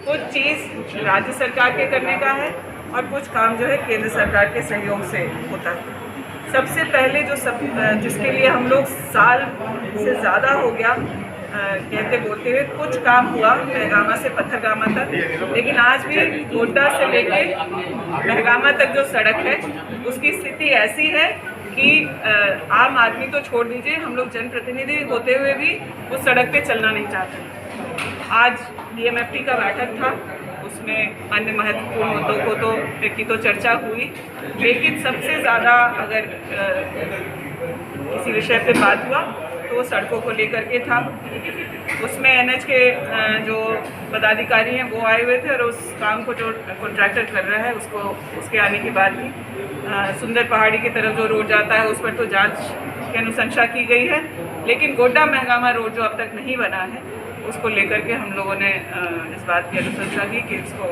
कुछ चीज़ राज्य सरकार के करने का है और कुछ काम जो है केंद्र सरकार के सहयोग से होता है। सबसे पहले जिसके लिए हम लोग साल से ज़्यादा हो गया कहते बोलते हुए कुछ काम हुआ महगामा से पत्थरगामा तक, लेकिन आज भी गोड्डा से लेके महगामा तक जो सड़क है उसकी स्थिति ऐसी है कि आम आदमी तो छोड़ दीजिए, हम लोग जनप्रतिनिधि होते हुए भी उस सड़क पे चलना नहीं चाहते। आज DMFT का बैठक था, उसमें अन्य महत्वपूर्ण मुद्दों को की तो चर्चा हुई, लेकिन सबसे ज़्यादा अगर किसी विषय पे बात हुआ तो वो सड़कों को लेकर के था। उसमें NH के जो पदाधिकारी हैं वो आए हुए थे और उस काम को जो कॉन्ट्रैक्टर कर रहा है उसके आने के बाद ही सुंदर पहाड़ी की तरफ जो रोड जाता है उस पर तो जांच की अनुशंसा की गई है, लेकिन गोड्डा महगामा रोड जो अब तक नहीं बना है उसको लेकर के हम लोगों ने इस बात की अनुशंसा की कि उसको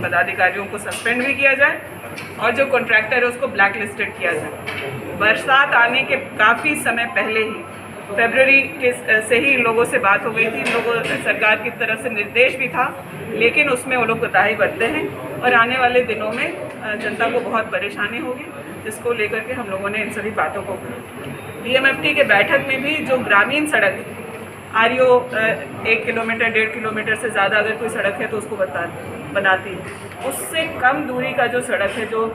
पदाधिकारियों को सस्पेंड भी किया जाए और जो कॉन्ट्रैक्टर है उसको ब्लैक लिस्टेड किया जाए। बरसात आने के काफ़ी समय पहले ही फरवरी के से ही इन लोगों से बात हो गई थी, इन लोगों सरकार की तरफ से निर्देश भी था, लेकिन उसमें वो लोग कोताही बरते हैं और आने वाले दिनों में जनता को बहुत परेशानी होगी, जिसको लेकर के हम लोगों ने इन सभी बातों को DMFT के बैठक में भी जो ग्रामीण सड़क REO 1 किलोमीटर 1.5 किलोमीटर से ज़्यादा अगर कोई सड़क है तो उसको बनाती है, उससे कम दूरी का जो सड़क है जो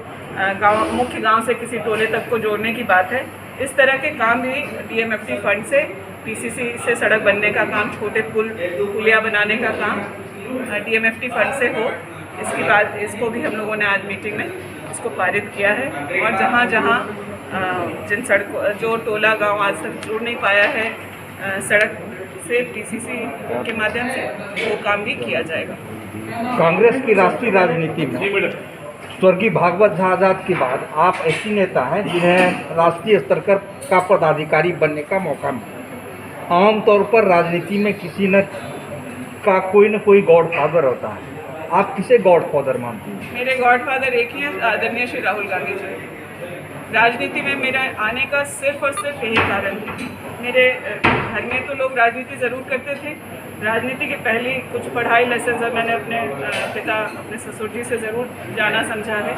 मुख्य गांव से किसी टोले तक को जोड़ने की बात है, इस तरह के काम भी DMFT फंड से PCC से सड़क बनने का काम, छोटे पुलिया बनाने का काम DMFT फंड से हो, इसकी बात इसको भी हम लोगों ने आज मीटिंग में इसको पारित किया है। और जहाँ जहाँ जिन सड़कों जो टोला गांव आज तक जुड़ नहीं पाया है सड़क से PCC के माध्यम से, वो काम भी किया जाएगा। कांग्रेस की राष्ट्रीय राजनीति में स्वर्गीय भागवत झा आजाद के बाद आप ऐसी नेता हैं जिन्हें राष्ट्रीय स्तर का पदाधिकारी बनने का मौका मिला। आमतौर पर राजनीति में किसी न कोई गॉडफादर होता है, आप किसे गॉडफादर मानते हैं? मेरे गॉडफादर एक ही है, आदरणीय श्री राहुल गांधी जी। राजनीति में मेरा आने का सिर्फ और सिर्फ यही कारण है। मेरे घर में तो लोग राजनीति ज़रूर करते थे, राजनीति के पहले कुछ पढ़ाई लेसन मैंने अपने पिता अपने ससुर जी से ज़रूर जाना समझा है,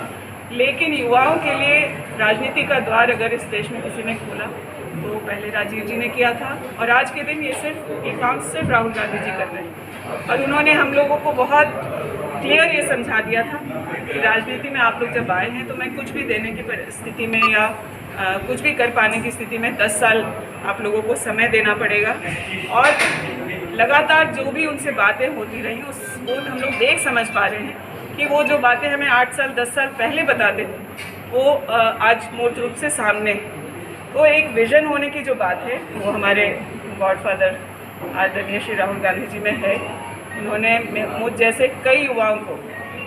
लेकिन युवाओं के लिए राजनीति का द्वार अगर इस देश में किसी ने खोला तो पहले राजीव जी ने किया था, और आज के दिन ये काम सिर्फ राहुल गांधी जी कर रहे हैं। और उन्होंने हम लोगों को बहुत क्लियर ये समझा दिया था कि राजनीति में आप लोग जब आए हैं तो मैं कुछ भी देने की स्थिति में या कुछ भी कर पाने की स्थिति में 10 साल आप लोगों को समय देना पड़ेगा। और लगातार जो भी उनसे बातें होती रही उसको हम लोग देख समझ पा रहे हैं कि वो जो बातें हमें 8 साल 10 साल पहले बताते थे वो आज मूर्त रूप से सामने है। तो एक विजन होने की जो बात है वो हमारे गॉडफादर आदरणीय श्री राहुल गांधी जी में है। उन्होंने मुझ जैसे कई युवाओं को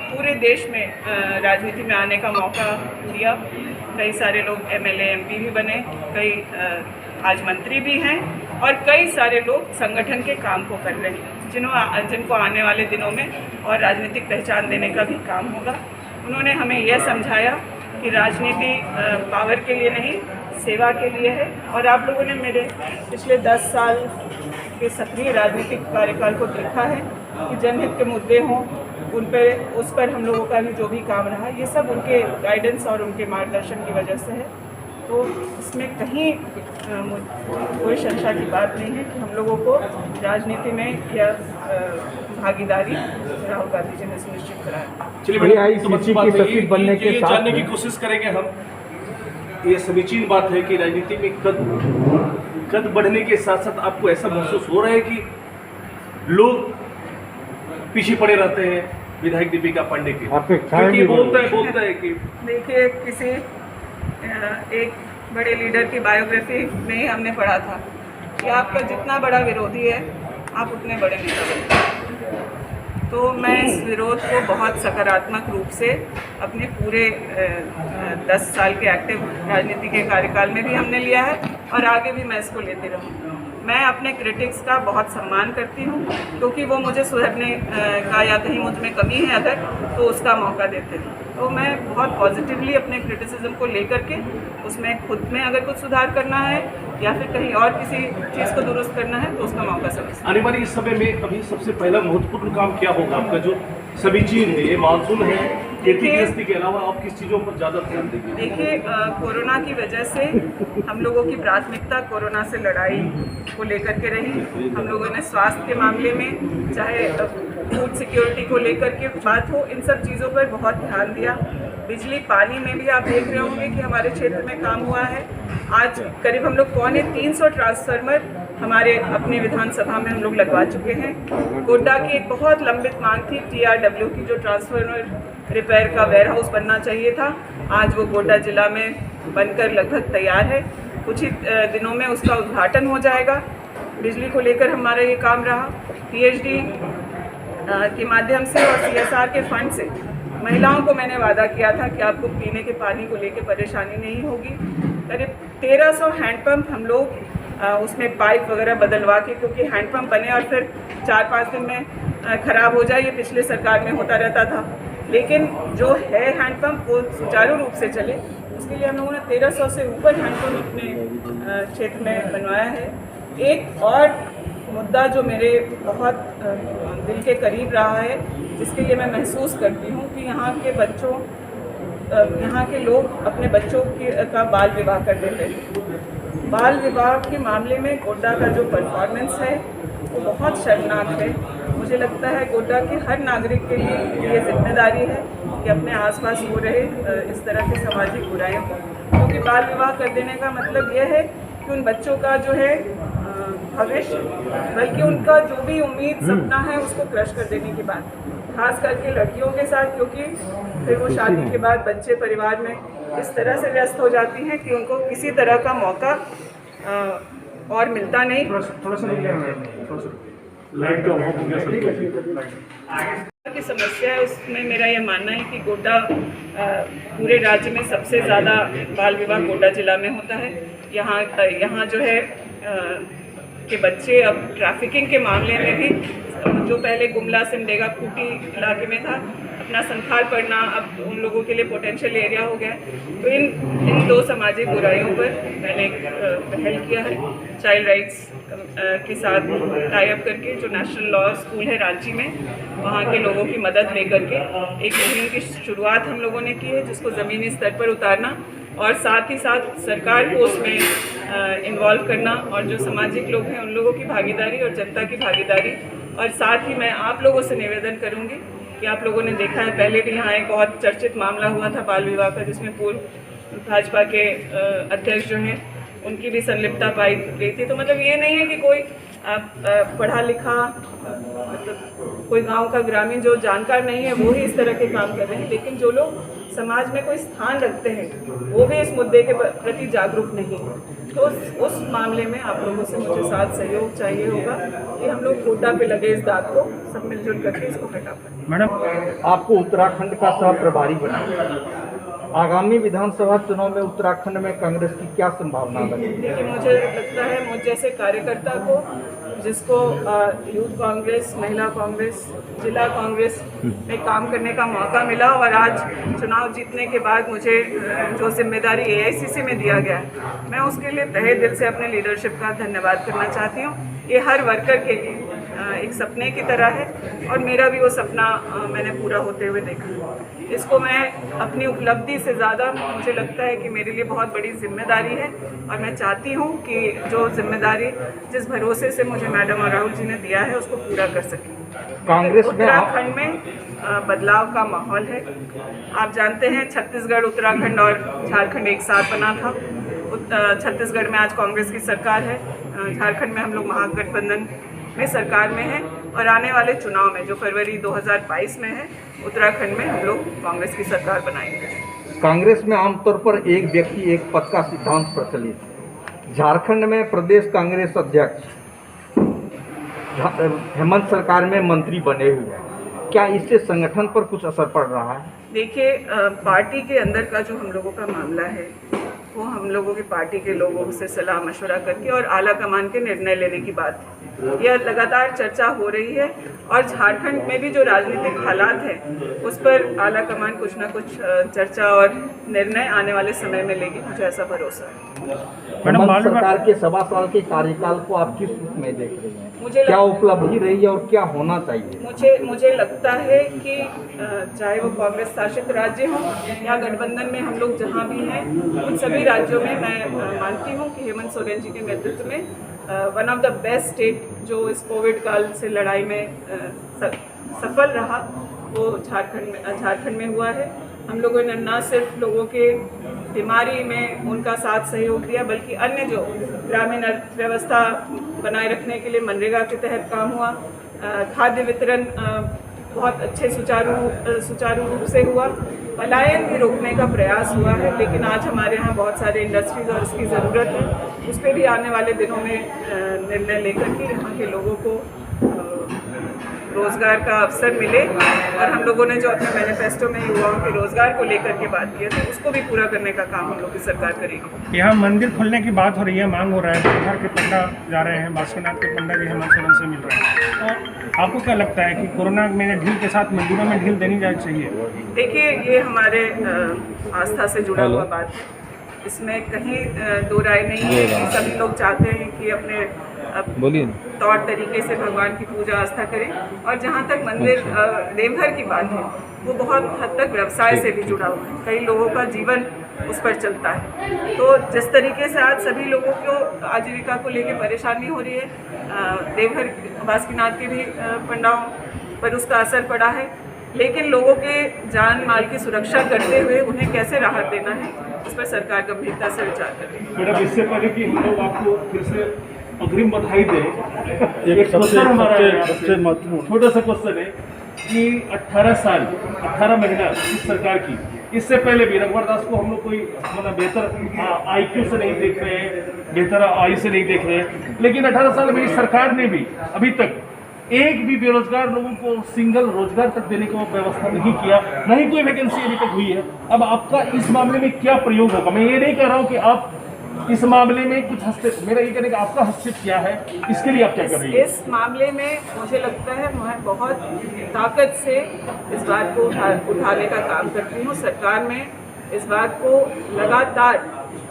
पूरे देश में राजनीति में आने का मौका दिया। कई सारे लोग MLA MP भी बने, कई आज मंत्री भी हैं और कई सारे लोग संगठन के काम को कर रहे हैं, जिनको आने वाले दिनों में और राजनीतिक पहचान देने का भी काम होगा। उन्होंने हमें यह समझाया कि राजनीति पावर के लिए नहीं, सेवा के लिए है। और आप लोगों ने मेरे पिछले 10 साल के सक्रिय राजनीतिक कार्यकाल को देखा है कि जनहित के मुद्दे हों उस पर हम लोगों का भी जो भी काम रहा ये सब उनके गाइडेंस और उनके मार्गदर्शन की वजह से है। तो इसमें कहीं कोई संशय की बात नहीं है कि हम लोगों को राजनीति में यह भागीदारी राहुल गांधी जी ने सुनिश्चित कराया। चलिए तो अच्छी बात है, बनने के साथ जानने की कोशिश करेंगे हम। ये समीचीन बात है कि राजनीति में कद बढ़ने के साथ साथ आपको ऐसा महसूस हो रहा है कि लोग पीछे पड़े रहते हैं विधायक दीपिका पांडे के, क्योंकि बोलता है कि देखिए किसी एक बड़े लीडर की बायोग्राफी में ही हमने पढ़ा था कि आपका जितना बड़ा विरोधी है आप उतने बड़े नेता बनते हैं। तो मैं इस विरोध को बहुत सकारात्मक रूप से अपने पूरे 10 साल के एक्टिव राजनीति के कार्यकाल में भी हमने लिया है और आगे भी मैं इसको लेती रहूँ। मैं अपने क्रिटिक्स का बहुत सम्मान करती हूँ क्योंकि वो मुझे सुधरने का या कहीं मुझ में कमी है अगर तो उसका मौका देते हैं। तो मैं बहुत पॉजिटिवली अपने क्रिटिसिज्म को लेकर के उसमें खुद में अगर कुछ सुधार करना है या फिर कहीं और किसी चीज़ को दुरुस्त करना है तो उसका मौका समझता हूँ। आने वाले इस समय में अभी सबसे पहला महत्वपूर्ण काम क्या होगा आपका, जो समीचीन है, ये मानसून है, खेती गृहस्थी के अलावा आप किस चीज़ों पर ज़्यादा ध्यान देंगे? देखिए, कोरोना की वजह से हम लोगों की प्राथमिकता कोरोना से लड़ाई को लेकर के रही। हम लोगों ने स्वास्थ्य के मामले में, चाहे फूड सिक्योरिटी को लेकर के बात हो, इन सब चीज़ों पर बहुत ध्यान दिया। बिजली पानी में भी आप देख रहे होंगे कि हमारे क्षेत्र में काम हुआ है। आज करीब हम लोग 350 ट्रांसफार्मर हमारे अपने विधानसभा में हम लोग लगवा चुके हैं। गोड्डा की एक बहुत लंबित मांग थी TRW की, जो ट्रांसफार्मर रिपेयर का वेयर हाउस बनना चाहिए था। आज वो गोड्डा जिला में बनकर लगभग तैयार है। कुछ ही दिनों में उसका उद्घाटन हो जाएगा। बिजली को लेकर हमारा ये काम रहा। PhD के माध्यम से और CSR के फंड से महिलाओं को मैंने वादा किया था कि आपको पीने के पानी को लेकर परेशानी नहीं होगी। करीब 1300 हैंडपम्प हम लोग उसमें पाइप वगैरह बदलवा के, क्योंकि हैंडपम्प बने और फिर 4-5 दिन में ख़राब हो जाए, ये पिछले सरकार में होता रहता था। लेकिन जो है हैंडपम्प वो सुचारू रूप से चले, उसके लिए हम लोगों ने 1300 से ऊपर हैंडपम्प अपने क्षेत्र में बनवाया है। एक और मुद्दा जो मेरे बहुत दिल के करीब रहा है, जिसके लिए मैं महसूस करती हूँ कि यहाँ के लोग अपने बच्चों का बाल विवाह कर देते हैं। बाल विवाह के मामले में गोड्डा का जो परफॉर्मेंस है वो बहुत शर्मनाक है। मुझे लगता है गोड्डा के हर नागरिक के लिए ये जिम्मेदारी है कि अपने आसपास हो रहे इस तरह के सामाजिक बुराइयों को, क्योंकि बाल विवाह कर देने का मतलब यह है कि उन बच्चों का जो है भविष्य, बल्कि उनका जो भी उम्मीद सपना है उसको क्रश कर देने की बात, खास करके लड़कियों के साथ, क्योंकि फिर वो शादी के बाद बच्चे परिवार में इस तरह से व्यस्त हो जाती हैं कि उनको किसी तरह का मौका और मिलता नहीं। की समस्या है, उसमें मेरा यह मानना है कि गोड्डा पूरे राज्य में सबसे ज़्यादा बाल विवाह गोड्डा जिला में होता है। यहाँ जो है कि बच्चे अब ट्रैफिकिंग के मामले में भी, जो पहले गुमला सिमडेगा खूंटी इलाके में था, अपना संथाल पढ़ना अब उन लोगों के लिए पोटेंशियल एरिया हो गया है। तो इन दो सामाजिक बुराइयों पर मैंने एक पहल किया है चाइल्ड राइट्स के साथ टाई अप करके, जो नेशनल लॉ स्कूल है रांची में, वहाँ के लोगों की मदद लेकर के एक मुहिम की शुरुआत हम लोगों ने की है, जिसको ज़मीनी स्तर पर उतारना और साथ ही साथ सरकार को उसमें इन्वॉल्व करना, और जो सामाजिक लोग हैं उन लोगों की भागीदारी और जनता की भागीदारी। और साथ ही मैं आप लोगों से निवेदन करूंगी कि आप लोगों ने देखा है, पहले भी यहाँ एक बहुत चर्चित मामला हुआ था बाल विवाह का, जिसमें पूर्व भाजपा के अध्यक्ष जो हैं उनकी भी संलिप्तता पाई गई थी। तो मतलब ये नहीं है कि कोई पढ़ा लिखा, मतलब कोई गांव का ग्रामीण जो जानकार नहीं है वो ही इस तरह के काम कर रहे हैं, लेकिन जो लोग समाज में कोई स्थान रखते हैं वो भी इस मुद्दे के प्रति जागरूक नहीं है। तो उस मामले में आप लोगों से मुझे साथ सहयोग चाहिए होगा कि हम लोग गोड्डा पे लगे इस दाग को सब मिलजुल करके इसको हटा पाएं। मैडम, आपको उत्तराखंड का सह प्रभारी बनाया, आगामी विधानसभा चुनाव में उत्तराखंड में कांग्रेस की क्या संभावना लगी? देखिए, मुझे लगता है मुझ जैसे कार्यकर्ता को, जिसको यूथ कांग्रेस, महिला कांग्रेस, जिला कांग्रेस में काम करने का मौका मिला, और आज चुनाव जीतने के बाद मुझे जो जिम्मेदारी AICC में दिया गया है, मैं उसके लिए तहे दिल से अपने लीडरशिप का धन्यवाद करना चाहती हूँ। ये हर वर्कर के लिए एक सपने की तरह है, और मेरा भी वो सपना मैंने पूरा होते हुए देखा। इसको मैं अपनी उपलब्धि से ज़्यादा, मुझे लगता है कि मेरे लिए बहुत बड़ी जिम्मेदारी है, और मैं चाहती हूँ कि जो जिम्मेदारी, जिस भरोसे से मुझे मैडम और राहुल जी ने दिया है, उसको पूरा कर सकें। कांग्रेस में उत्तराखंड में बदलाव का माहौल है। आप जानते हैं छत्तीसगढ़, उत्तराखंड और झारखंड एक साथ बना था। छत्तीसगढ़ में आज कांग्रेस की सरकार है, झारखंड में हम लोग महागठबंधन में सरकार में हैं, और आने वाले चुनाव में जो फरवरी 2022 में है, उत्तराखंड में हम लोग कांग्रेस की सरकार बनाएंगे। कांग्रेस में आमतौर पर एक व्यक्ति एक पद का सिद्धांत प्रचलित है। झारखंड में प्रदेश कांग्रेस अध्यक्ष हेमंत सरकार में मंत्री बने हुए हैं, क्या इससे संगठन पर कुछ असर पड़ रहा है? देखिए, पार्टी के अंदर का जो हम लोगों का मामला है, वो हम लोगों की पार्टी के लोगों से सलाह मशवरा करके और आला कमान के निर्णय लेने की बात है। यह लगातार चर्चा हो रही है और झारखंड में भी जो राजनीतिक हालात हैं उस पर आला कमान कुछ ना कुछ चर्चा और निर्णय आने वाले समय में लेगी, मुझे ऐसा भरोसा है। कमल सरकार के 1.25 साल के कार्यकाल को आप किस रूप में देख रही हैं? मुझे क्या उपलब्धि रही है और क्या होना चाहिए? मुझे लगता है कि चाहे वो कांग्रेस शासित राज्य हो या गठबंधन में हम लोग जहाँ भी हैं, उन सभी राज्यों में मैं मानती हूँ कि हेमंत सोरेन जी के नेतृत्व में one of the best state जो इस कोविड काल से लड़ाई में सफल रहा वो झारखंड में हुआ है। हम लोगों ने न सिर्फ लोगों के बीमारी में उनका साथ सहयोग दिया, बल्कि अन्य जो ग्रामीण अर्थव्यवस्था बनाए रखने के लिए मनरेगा के तहत काम हुआ, खाद्य वितरण बहुत अच्छे सुचारू रूप से हुआ, पलायन भी रोकने का प्रयास हुआ है। लेकिन आज हमारे यहाँ बहुत सारे इंडस्ट्रीज और इसकी ज़रूरत है, उस पर भी आने वाले दिनों में निर्णय लेकर के यहाँ के लोगों को रोजगार का अवसर मिले। और हम लोगों ने जो अपने मैनिफेस्टो में युवाओं के रोजगार को लेकर के बात की है, तो उसको भी पूरा करने का काम हम लोग की सरकार करेगी। यहाँ मंदिर खोलने की बात हो रही है, मांग हो रहा है, बिहार के पंडा जा रहे हैं, बासुकीनाथ के पंडा जी हेमंत सोरेन से मिल रहे हैं, तो आपको क्या लगता है कि कोरोना में ढील के साथ मंदिरों में ढील देनी जानी चाहिए? देखिए, ये हमारे आस्था से जुड़ा हुआ बात है, इसमें कहीं दो राय नहीं है। सभी लोग चाहते हैं कि अपने तौर तरीके से भगवान की पूजा आस्था करें, और जहाँ तक मंदिर देवघर की बात है, वो बहुत हद तक व्यवसाय से भी जुड़ा हुआ है, कई लोगों का जीवन उस पर चलता है। तो जिस तरीके से आज सभी लोगों को आजीविका को लेकर परेशानी हो रही है, देवघर बासुकीनाथ के भी पंडाओं पर उसका असर पड़ा है, लेकिन लोगों के जान माल की सुरक्षा करते हुए उन्हें कैसे राहत देना है, उस पर सरकार गंभीरता से विचार करेगी। मैडम, इससे पहले कि हम लोग आपको फिर से अग्रिम बधाई दें, एक क्वेश्चन हमारा छोटा सा क्वेश्चन है कि 18 महीना इस सरकार की, इससे पहले भी रघुवर दास को हम लोग कोई मतलब बेहतर IQ से नहीं देख रहे हैं, बेहतर आयु से नहीं देख रहे हैं, लेकिन 18 साल में इस सरकार ने भी अभी तक एक भी बेरोजगार लोगों को सिंगल रोजगार तक देने का व्यवस्था नहीं किया, नहीं कोई वैकेंसी अभी तक हुई है। अब आपका इस मामले में क्या प्रयोग होगा? मैं ये नहीं कह रहा हूँ कि आप इस मामले में कुछ हस्तक्षेप, मेरा ये कहने का आपका हस्तक्षेप क्या है, इसके लिए आप क्या कर रही हैं? इस मामले में मुझे लगता है मैं बहुत ताकत से इस बात को उठाने का काम करती हूँ। सरकार में इस बात को लगातार,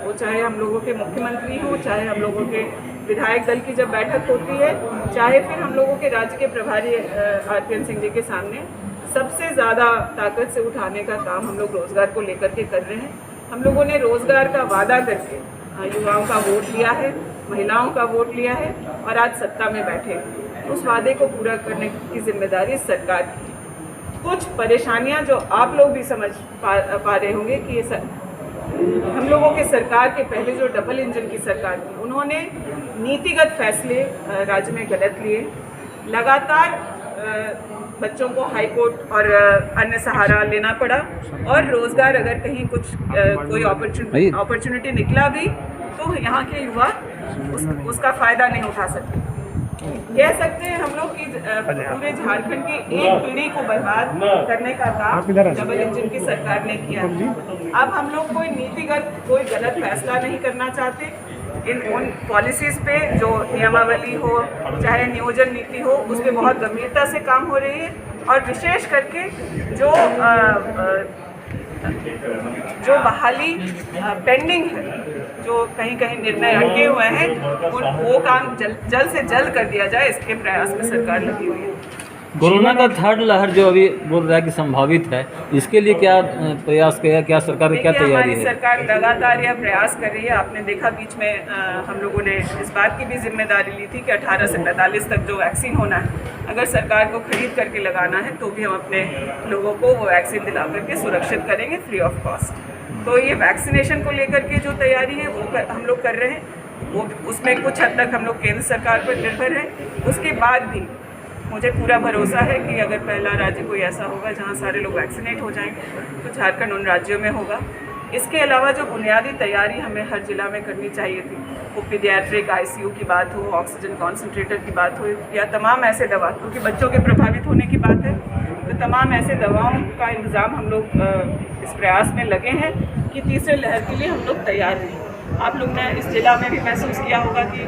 वो चाहे हम लोगों के मुख्यमंत्री हो, चाहे हम लोगों के विधायक दल की जब बैठक होती है, चाहे फिर हम लोगों के राज्य के प्रभारी RPN सिंह जी के सामने, सबसे ज़्यादा ताकत से उठाने का काम हम लोग रोजगार को लेकर के कर रहे हैं। हम लोगों ने रोजगार का वादा करके युवाओं का वोट लिया है, महिलाओं का वोट लिया है, और आज सत्ता में बैठे। उस वादे को पूरा करने की जिम्मेदारी सरकार की। कुछ परेशानियां जो आप लोग भी समझ पा रहे होंगे कि ये हम लोगों के सरकार के पहले जो डबल इंजन की सरकार थी, उन्होंने नीतिगत फैसले राज्य में गलत लिए। लगातार बच्चों को हाई कोर्ट और अन्य सहारा लेना पड़ा, और रोजगार अगर कहीं कुछ कोई अपॉर्चुनिटी निकला भी, तो यहाँ के युवा उसका फायदा नहीं उठा सकते। कह सकते हैं हम लोग कि पूरे झारखंड की एक पीढ़ी को बर्बाद करने का काम डबल इंजन की सरकार ने किया। अब हम लोग कोई नीतिगत कोई गलत फैसला नहीं करना चाहते। उन पॉलिसीज़ पे जो नियमावली हो, चाहे नियोजन नीति हो, उस पर बहुत गंभीरता से काम हो रही है, और विशेष करके जो बहाली पेंडिंग है, जो कहीं कहीं निर्णय अटके हुए हैं, वो काम जल्द से जल्द कर दिया जाए, इसके प्रयास में सरकार लगी हुई है। कोरोना का थर्ड लहर जो अभी बोल रहा है कि संभावित है, इसके लिए क्या प्रयास किया, क्या सरकार की क्या तैयारी है? सरकार लगातार यह प्रयास कर रही है। आपने देखा बीच में हम लोगों ने इस बात की भी जिम्मेदारी ली थी कि 18 से 45 तक जो वैक्सीन होना है, अगर सरकार को खरीद करके लगाना है, तो भी हम अपने लोगों को वो वैक्सीन दिला करके सुरक्षित करेंगे फ्री ऑफ कॉस्ट। तो ये वैक्सीनेशन को लेकर के जो तैयारी है वो हम लोग कर रहे हैं। वो उसमें कुछ हद तक हम लोग केंद्र सरकार पर निर्भर है। उसके बाद भी मुझे पूरा भरोसा है कि अगर पहला राज्य कोई ऐसा होगा जहां सारे लोग वैक्सीनेट हो जाएंगे, तो झारखंड उन राज्यों में होगा। इसके अलावा जो बुनियादी तैयारी हमें हर जिला में करनी चाहिए थी, वो पीडियाट्रिक ICU की बात हो, ऑक्सीजन कॉन्सेंट्रेटर की बात हो, या तमाम ऐसे दवा, क्योंकि बच्चों के प्रभावित होने की बात है, तो तमाम ऐसे दवाओं का इंतज़ाम हम लोग इस प्रयास में लगे हैं कि तीसरे लहर के लिए हम लोग तैयार रहें। आप लोग ने इस जिला में भी महसूस किया होगा कि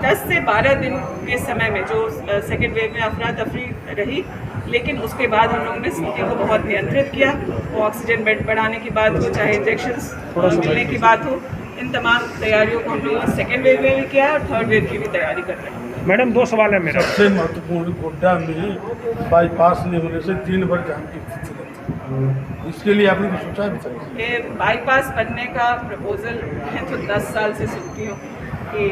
10 से 12 दिन के समय में जो सेकेंड वेव में अफरा तफरी रही, लेकिन उसके बाद हम लोगों ने स्थिति को बहुत नियंत्रित किया। वो ऑक्सीजन बेड बढ़ाने की बात हो, चाहे इंजेक्शंस मिलने की बात हो, इन तमाम तैयारियों को हम लोगों ने सेकेंड वेव में भी किया है और थर्ड वेव की भी तैयारी कर रहे हैं। मैडम 2 सवाल है मेरा। सबसे महत्वपूर्ण गोड्डा में बाईपास नहीं होने से दिन भर जाम की स्थिति रहती है। इसके लिए आपने कुछ सोचा है? ये बाईपास बनने का प्रपोजल मैं तो 10 साल से सुनती हूँ कि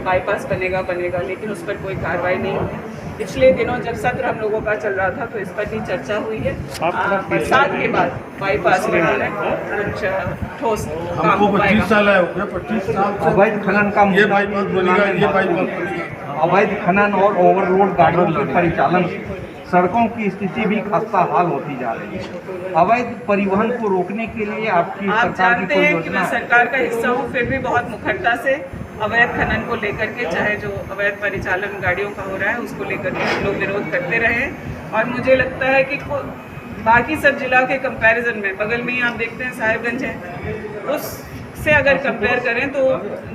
बाईपास बनेगा, लेकिन उस पर कोई कार्रवाई नहीं हुई। पिछले दिनों जब सत्र हम लोगों का चल रहा था तो इस पर भी चर्चा हुई है। बरसात के बाद बाईपास बनाने कुछ ठोस काम हमको हो 25 पाएगा। साल है, हो गया 25 साल से अवैध खनन का ये बाईपास बनेगा, ये बाईपास बनेगा। अवैध खनन और ओवरलोड गाड़ियों के परिचालन से सड़कों की स्थिति भी खस्ता हाल होती जा रही है। अवैध परिवहन को रोकने के लिए आपकी आप सरकार की जानते कोई हैं कि योजना मैं है? सरकार का हिस्सा हूँ, फिर भी बहुत मुखरता से अवैध खनन को लेकर के, चाहे जो अवैध परिचालन गाड़ियों का हो रहा है उसको लेकर के हम लोग विरोध करते रहे हैं। और मुझे लगता है कि बाकी सब जिला के कंपैरिजन में बगल में ही आप देखते हैं साहिबगंज है, उससे अगर कंपेयर करें तो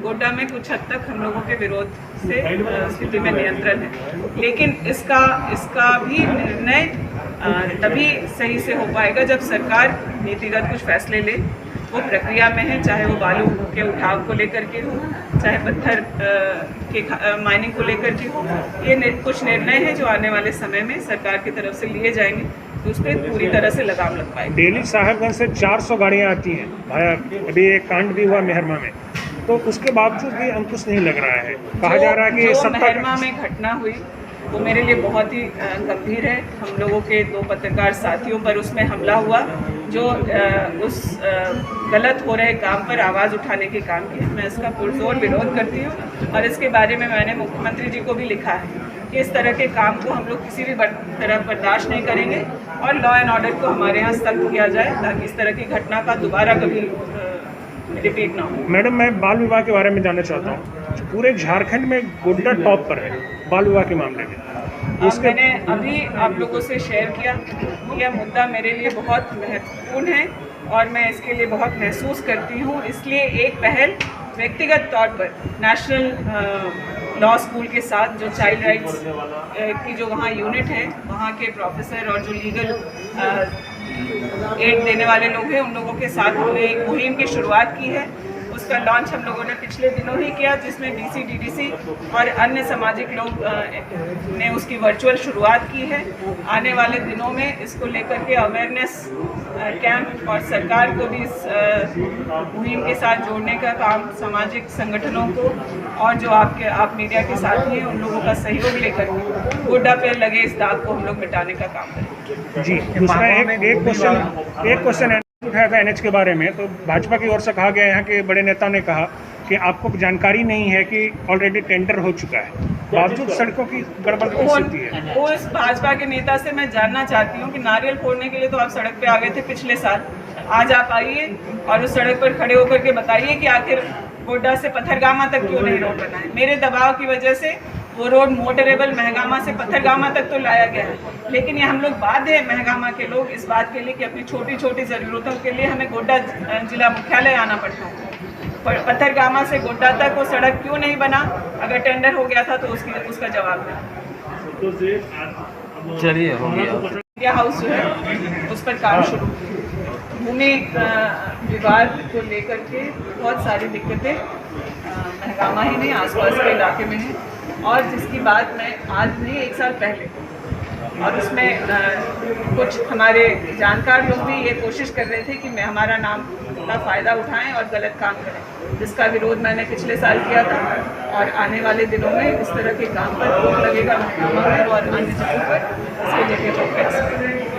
गोड्डा में कुछ हद तक हम लोगों के विरोध से स्थिति में नियंत्रण है। लेकिन इसका भी निर्णय तभी सही से हो पाएगा जब सरकार नीतिगत कुछ फैसले ले। वो प्रक्रिया में है, चाहे वो बालू के उठाव को लेकर के हो, चाहे पत्थर के माइनिंग को लेकर के हो। ये कुछ निर्णय है जो आने वाले समय में सरकार की तरफ से लिए जाएंगे, तो उस पर पूरी तरह से लगाम लग पाएगी। डेली साहिबगंज से 400 गाड़ियाँ आती हैं भाया, अभी एक कांड भी हुआ मेहरमा में, तो उसके बावजूद भी अंकुश नहीं लग रहा है। कहा जा रहा है कि जो मेहरमा में घटना हुई वो मेरे लिए बहुत ही गंभीर है। हम लोगों के 2 पत्रकार साथियों पर उसमें हमला हुआ जो उस गलत हो रहे काम पर आवाज़ उठाने के काम किए। मैं इसका पुरजोर विरोध करती हूँ और इसके बारे में मैंने मुख्यमंत्री जी को भी लिखा है कि इस तरह के काम को हम लोग किसी भी तरह बर्दाश्त नहीं करेंगे और लॉ एंड ऑर्डर को हमारे यहाँ सख्त किया जाए ताकि इस तरह की घटना का दोबारा कभी रिपीट ना हो। मैडम मैं बाल विवाह के बारे में जानना चाहता हूँ। पूरे झारखंड में गोड्डा टॉप पर है बाल विवाह के मामले में। मैंने अभी आप लोगों से शेयर किया, यह मुद्दा मेरे लिए बहुत महत्वपूर्ण है और मैं इसके लिए बहुत महसूस करती हूँ। इसलिए एक पहल व्यक्तिगत तौर पर नेशनल लॉ स्कूल के साथ जो चाइल्ड राइट्स की जो वहाँ यूनिट है, वहाँ के प्रोफेसर और जो लीगल एड देने वाले लोग हैं, उन लोगों के साथ हमने एक मुहिम की शुरुआत की है। उसका लॉन्च हम लोगों ने पिछले दिनों ही किया, जिसमें डीसी, डीडीसी और अन्य सामाजिक लोग ने उसकी वर्चुअल शुरुआत की है। आने वाले दिनों में इसको लेकर के अवेयरनेस कैंप और सरकार को भी इस मुहिम के साथ जोड़ने का काम, सामाजिक संगठनों को और जो आप मीडिया के साथी हैं उन लोगों का सहयोग लेकर के गोड्डा पे लगे इस दाग को हम लोग मिटाने का काम करेंगे। जी, दूसरा एक क्वेश्चन उठाया था एनएच के बारे में, तो भाजपा की ओर से कहा गया, यहाँ के बड़े नेता ने कहा कि आपको जानकारी नहीं है कि ऑलरेडी टेंडर हो चुका है, बावजूद सड़कों की गड़बड़ की स्थिति है। वो इस भाजपा के नेता से मैं जानना चाहती हूँ कि नारियल फोड़ने के लिए तो आप सड़क पे आ गए थे पिछले साल, आज आप आइए और उस सड़क पर खड़े होकर के बताइए कि आखिर गोड्डा से पत्थरगामा तक क्यों नहीं रोड बना है। मेरे दबाव की वजह से वो रोड मोटरेबल महगामा से पत्थरगामा तक तो लाया गया है, लेकिन ये हम लोग बाध्य है महगामा के लोग इस बात के लिए कि अपनी छोटी छोटी ज़रूरतों के लिए हमें गोड्डा जिला मुख्यालय आना पड़ता है। पत्थरगामा से गोड्डा तक वो सड़क क्यों नहीं बना? अगर टेंडर हो गया था तो उसका जवाब दें। चलिए हो गया। इंडिया हाउस जो है उस पर काम शुरू, भूमि विवाद को लेकर के बहुत सारी दिक्कतें महगामा ही नहीं आसपास के इलाके में है, और जिसकी बात मैं आज नहीं 1 साल पहले, और उसमें कुछ हमारे जानकार लोग भी ये कोशिश कर रहे थे कि हमारा नाम का फ़ायदा उठाएं और गलत काम करें, जिसका विरोध मैंने पिछले साल किया था। और आने वाले दिनों में इस तरह के काम पर रोक लगेगा महकामा में और अन्य जगहों पर, इसके लेके प्रयास करेंगे।